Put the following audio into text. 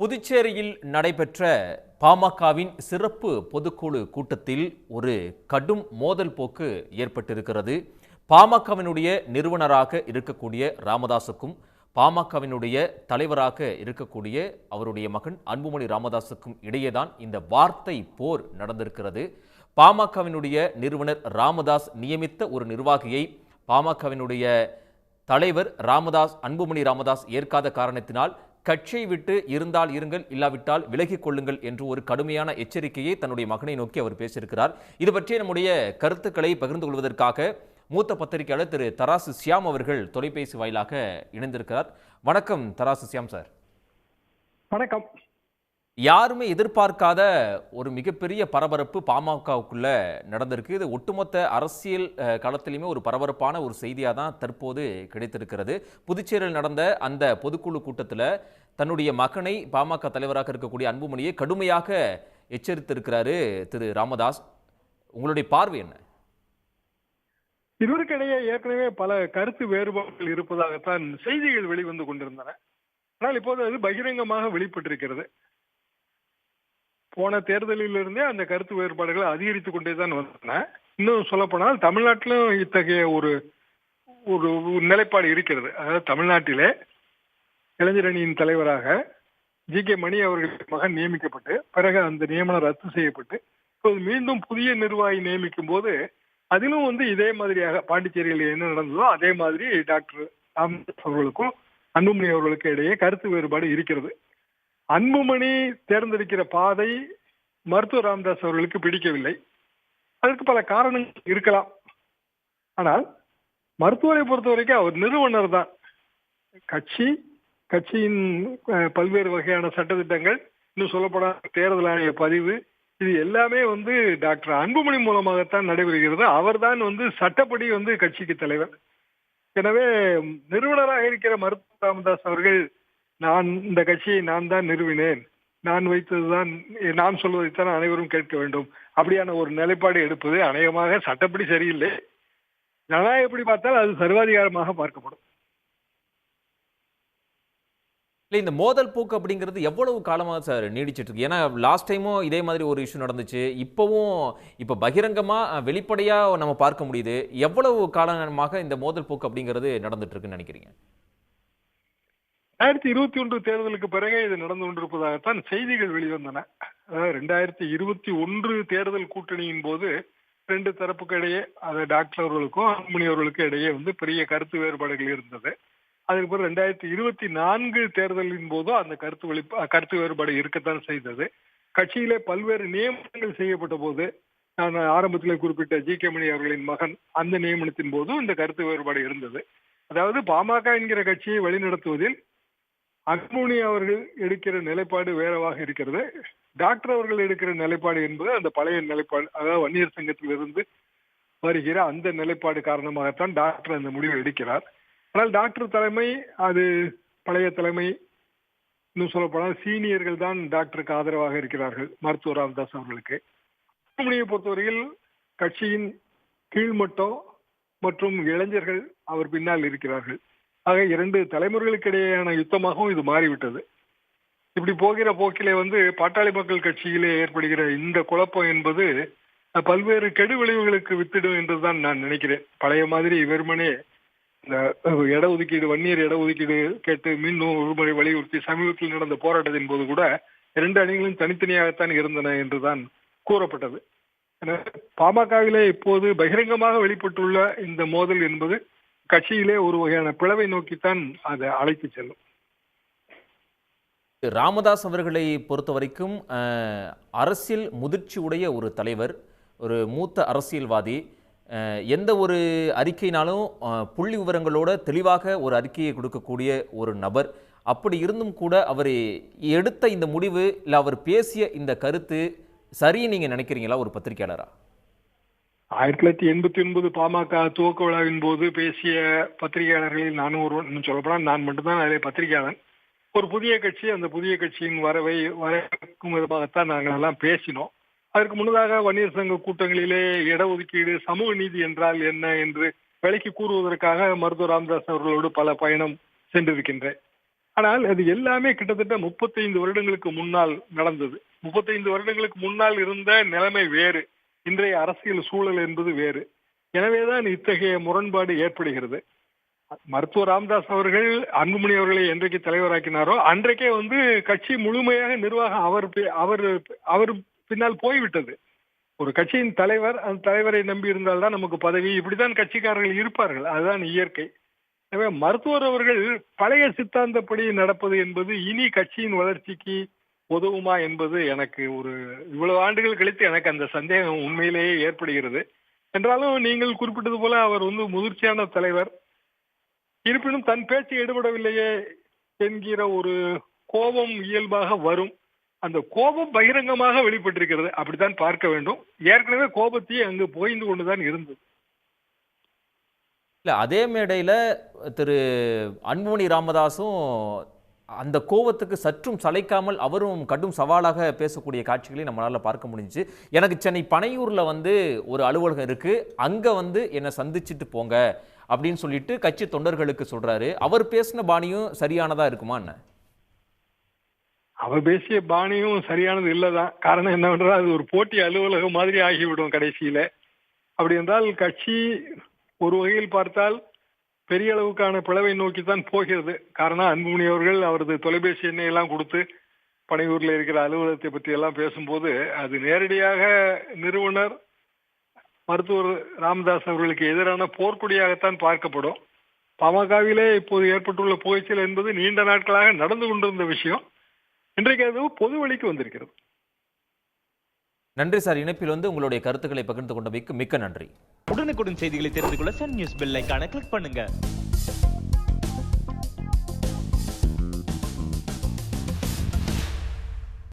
புதுச்சேரியில் நடைபெற்ற பாமகவின் சிறப்பு பொதுக்குழு கூட்டத்தில் ஒரு கடும் மோதல் போக்கு ஏற்பட்டிருக்கிறது. பாமகவினுடைய நிறுவனராக இருக்கக்கூடிய ராமதாசுக்கும் பாமகவினுடைய தலைவராக இருக்கக்கூடிய அவருடைய மகன் அன்புமணி ராமதாசுக்கும் இடையேதான் இந்த வார்த்தை போர் நடந்திருக்கிறது. பாமகவினுடைய நிறுவனர் ராமதாஸ் நியமித்த ஒரு நிர்வாகியை பாமகவினுடைய தலைவர் அன்புமணி ராமதாஸ் ஏற்காத காரணத்தினால் கட்சியை விட்டு இருந்தால் இருங்கள், இல்லாவிட்டால் விலகிக் கொள்ளுங்கள் என்று ஒரு கடுமையான எச்சரிக்கையை தன்னுடைய மகனை நோக்கி அவர் பேசியிருக்கிறார். இது பற்றிய நம்முடைய கருத்துக்களை பகிர்ந்து கொள்வதற்காக மூத்த பத்திரிகையாளர் திரு தராசு சியாம் அவர்கள் தொலைபேசி வாயிலாக இணைந்திருக்கிறார். வணக்கம் தராசு சியாம் சார். வணக்கம். யாருமே எதிர்பார்க்காத ஒரு மிகப்பெரிய பரபரப்பு பாமகவுக்குள்ள நடந்திருக்கு. இது ஒட்டுமொத்த அரசியல் களத்திலுமே ஒரு பரபரப்பான ஒரு செய்தியாக தான் தற்போது கிடைத்திருக்கிறது. புதுச்சேரியில் நடந்த அந்த பொதுக்குழு கூட்டத்தில் தன்னுடைய மகனை பாமக தலைவராக இருக்கக்கூடிய அன்புமணியை கடுமையாக எச்சரித்திருக்கிறாரு திரு ராமதாஸ். உங்களுடைய பார்வை என்ன? இருவருக்கிடையே ஏற்கனவே பல கருத்து வேறுபாடுகள் இருப்பதாகத்தான் செய்திகள் வெளிவந்து கொண்டிருந்தன. ஆனால் இப்போது அது பகிரங்கமாக வெளிப்பட்டிருக்கிறது. போன தேர்தலிலிருந்தே அந்த கருத்து வேறுபாடுகள் அதிகரித்துக் கொண்டேதான் வந்தன. இன்னும் சொல்லப்போனால் தமிழ்நாட்டிலும் இத்தகைய ஒரு ஒரு நிலைப்பாடு இருக்கிறது. அதாவது தமிழ்நாட்டிலே இளைஞரணியின் தலைவராக ஜி.கே. மணி அவர்கள் மகன் நியமிக்கப்பட்டு பிறகு அந்த நியமனம் ரத்து செய்யப்பட்டு இப்போது மீண்டும் புதிய நிர்வாகி நியமிக்கும் போது அதிலும் இதே மாதிரியாக பாண்டிச்சேரியில் என்ன நடந்ததோ அதே மாதிரி டாக்டர் ராமதாஸ் அவர்களுக்கும் அன்புமணி அவர்களுக்கும் இடையே கருத்து வேறுபாடு இருக்கிறது. அன்புமணி தேர்ந்தெடுக்கிற பாதை மருத்துவர் ராமதாஸ் அவர்களுக்கு பிடிக்கவில்லை. அதற்கு பல காரணங்கள் இருக்கலாம். ஆனால் மருத்துவரை பொறுத்த வரைக்கும் அவர் நிறுவனர் தான். கட்சியின் பல்வேறு வகையான சட்டத்திட்டங்கள், இன்னும் சொல்லப்படாத தேர்தல் ஆணைய பதிவு, இது எல்லாமே டாக்டர் அன்புமணி மூலமாகத்தான் நடைபெறுகிறது. அவர் தான் சட்டப்படி கட்சிக்கு தலைவர். எனவே நிறுவனராக இருக்கிற மருத்துவர் ராமதாஸ் அவர்கள் இந்த கட்சியை நான் தான் நிறுவினேன், நான் வைத்ததுதான், நான் சொல்வதைத்தான் அனைவரும் கேட்க வேண்டும், அப்படியான ஒரு நிலைப்பாடு எடுப்பது அநேகமாக சட்டப்படி சரியில்லை. ஜனநாயகப்படி பார்த்தால் அது சர்வாதிகாரமாக பார்க்கப்படும். இல்லை, இந்த மோதல் போக்கு அப்படிங்கிறது எவ்வளவு காலமாக சார் நீடிச்சிட்டு இருக்கு? ஏன்னா லாஸ்ட் டைமும் இதே மாதிரி ஒரு இஷ்யூ நடந்துச்சு. இப்போ பகிரங்கமாக வெளிப்படையாக நம்ம பார்க்க முடியுது. எவ்வளவு காலமாக இந்த மோதல் போக்கு அப்படிங்கிறது நடந்துட்டு இருக்குன்னு நினைக்கிறீங்க? 2021 தேர்தலுக்கு பிறகே இது நடந்து கொண்டிருப்பதாகத்தான் செய்திகள் வெளிவந்தன. அதாவது 2021 தேர்தல் கூட்டணியின் போது ரெண்டு தரப்புக்கு இடையே, அது டாக்டர் அவர்களுக்கும் அன்புமணி அவர்களுக்கும் இடையே பெரிய கருத்து வேறுபாடுகள் இருந்தது. அதுக்கு பிறகு 2024 தேர்தலின் போதும் அந்த கருத்து வேறுபாடு இருக்கத்தான் செய்தது. கட்சியிலே பல்வேறு நியமனங்கள் செய்யப்பட்ட போது, நான் ஆரம்பத்திலே குறிப்பிட்ட ஜி.கே. மணி அவர்களின் மகன், அந்த நியமனத்தின் போதும் இந்த கருத்து வேறுபாடு இருந்தது. அதாவது பாமக என்கிற கட்சியை வழிநடத்துவதில் அன்புமணி அவர்கள் எடுக்கிற நிலைப்பாடு வேறவாக இருக்கிறது. டாக்டர் அவர்கள் எடுக்கிற நிலைப்பாடு என்பது அந்த பழைய நிலைப்பாடு, அதாவது வன்னியர் சங்கத்தில் இருந்து வருகிற அந்த நிலைப்பாடு காரணமாகத்தான் டாக்டர் அந்த முடிவை எடுக்கிறார். ஆனால் டாக்டர் தலைமை, அது பழைய தலைமை, இன்னும் சொல்லப்போனால் சீனியர்கள் தான் டாக்டருக்கு ஆதரவாக இருக்கிறார்கள், மருத்துவர் ராமதாஸ் அவர்களுக்கு. அன்புமணியை பொறுத்தவரையில் கட்சியின் கீழ்மட்டம் மற்றும் இளைஞர்கள் அவர் பின்னால் இருக்கிறார்கள். ஆக இரண்டு தலைமுறைகளுக்கு இடையேயான யுத்தமாகவும் இது மாறிவிட்டது. இப்படி போகிற போக்கிலே பாட்டாளி மக்கள் கட்சியிலே ஏற்படுகிற இந்த குழப்பம் என்பது பல்வேறு கெடு விளைவுகளுக்கு வித்திடும் என்றுதான் நான் நினைக்கிறேன். பழைய மாதிரி வெறுமனே இந்த இடஒதுக்கீடு, வன்னியர் இடஒதுக்கீடு கேட்டு மீண்டும் ஒரு முறை வலியுறுத்தி சமீபத்தில் நடந்த போராட்டத்தின் போது கூட இரண்டு அணிகளும் தனித்தனியாகத்தான் இருந்தன என்றுதான் கூறப்பட்டது. பாமகவிலே இப்போது பகிரங்கமாக வெளிப்பட்டுள்ள இந்த மோதல் என்பது கட்சியிலே ஒரு வகையான பிளவை நோக்கித்தான் அதை அழைத்து செல்லும். ராமதாஸ் அவர்களை பொறுத்த வரைக்கும் அரசியல் முதிர்ச்சி உடைய ஒரு தலைவர், ஒரு மூத்த அரசியல்வாதி. எந்த ஒரு அறிக்கையினாலும் புள்ளி விவரங்களோட தெளிவாக ஒரு அறிக்கையை கொடுக்கக்கூடிய ஒரு நபர். அப்படி இருந்தும் கூட அவர் எடுத்த இந்த முடிவு, இல்லை அவர் பேசிய இந்த கருத்து சரின்னு நீங்க நினைக்கிறீங்களா ஒரு பத்திரிகையாளரா? 1989 பாமக துவக்க விழாவின் போது பேசிய பத்திரிகையாளர்களில் நானும் ஒருவன். சொல்லப்போனால் நான் மட்டும்தான் அதிலே பத்திரிகையாளன். ஒரு புதிய கட்சி, அந்த புதிய கட்சியின் வரவேற்கும் விதமாகத்தான் நாங்கள் எல்லாம் பேசினோம். அதற்கு முன்னதாக வன்னியர் சங்க கூட்டங்களிலே இடஒதுக்கீடு, சமூக நீதி என்றால் என்ன என்று விலைக்கு கூறுவதற்காக மருத்துவர் ராமதாஸ் அவர்களோடு பல பயணம் சென்றிருக்கின்றேன். ஆனால் அது எல்லாமே கிட்டத்தட்ட 35 வருடங்களுக்கு முன்னால் நடந்தது. 35 வருடங்களுக்கு முன்னால் இருந்த நிலைமை வேறு, இன்றைய அரசியல் சூழல் என்பது வேறு. எனவேதான் இத்தகைய முரண்பாடு ஏற்படுகிறது. மருத்துவர் ராமதாஸ் அவர்கள் அன்புமணி அவர்களை என்றைக்கு தலைவராக்கினாரோ அன்றைக்கே கட்சி முழுமையாக நிர்வாகம் அவர் பின்னால் போய்விட்டது. ஒரு கட்சியின் தலைவர், அந்த தலைவரை நம்பி இருந்தால்தான் நமக்கு பதவி, இப்படித்தான் கட்சிக்காரர்கள் இருப்பார்கள், அதுதான் இயற்கை. எனவே மருத்துவர் அவர்கள் பழைய சித்தாந்தப்படி நடப்பது என்பது இனி கட்சியின் வளர்ச்சிக்கு உதவுமா என்பது எனக்கு இவ்வளவு ஆண்டுகள் கழித்து எனக்கு அந்த சந்தேகம் உண்மையிலேயே ஏற்படுகிறது. என்றாலும் நீங்கள் குறிப்பிட்டது போல அவர் முதிர்ச்சியான தலைவர். இருப்பினும் தன் பேச்சு எடுபடவில்லையே என்கிற ஒரு கோபம் இயல்பாக வரும். அந்த கோபம் பகிரங்கமாக வெளிப்பட்டிருக்கிறது, அப்படித்தான் பார்க்க வேண்டும். ஏற்கனவே கோபத்தையே அங்கு புகைந்து கொண்டுதான் இருந்தது. இல்ல, அதே மேடையில திரு அன்புமணி ராமதாஸும் அந்த கோவத்துக்கு சற்றும் சளைக்காமல் அவரும் கடும் சவாலாக பேசக்கூடிய காட்சிகளை நம்மளால பார்க்க முடிஞ்சுச்சு. எனக்கு சென்னை பனையூர்ல ஒரு அலுவலகம் இருக்கு, அங்க என்னை சந்திச்சுட்டு போங்க அப்படின்னு சொல்லிட்டு கட்சி தொண்டர்களுக்கு சொல்றாரு. அவர் பேசின பாணியும் சரியானதா இருக்குமா என்ன? அவர் பேசிய பாணியும் சரியானது இல்லதான். காரணம் என்னவென்றால் அது ஒரு போட்டி அலுவலகம் மாதிரி ஆகிவிடும் கடைசியில. அப்படி என்றால் கட்சி ஒரு வகையில் பார்த்தால் பெரிய அளவுக்கான பிளவை நோக்கித்தான் போகிறது. காரணம் அன்புமணி அவர்கள் அவரது தொலைபேசி எண்ணை எல்லாம் கொடுத்து பனையூர்ல இருக்கிற அலுவலகத்தை பற்றி எல்லாம் பேசும்போது அது நேரடியாக நிறுவனர் மருத்துவர் ராமதாஸ் அவர்களுக்கு எதிரான போர்க்கொடியாகத்தான் பார்க்கப்படும். பாமகவிலே இப்போது ஏற்பட்டுள்ள புகைச்சல் என்பது நீண்ட நாட்களாக நடந்து கொண்டிருந்த விஷயம். இன்றைக்கு அது பொது வழிக்கு வந்திருக்கிறது. நன்றி சார். இணைப்பில் உங்களுடைய கருத்துக்களை பகிர்ந்து கொண்டமைக்கு மிக்க நன்றி. உடனுக்குடன் செய்திகளை தெரிந்து கொள்ள சன் நியூஸ் பெல் ஐகானை கிளிக் பண்ணுங்க.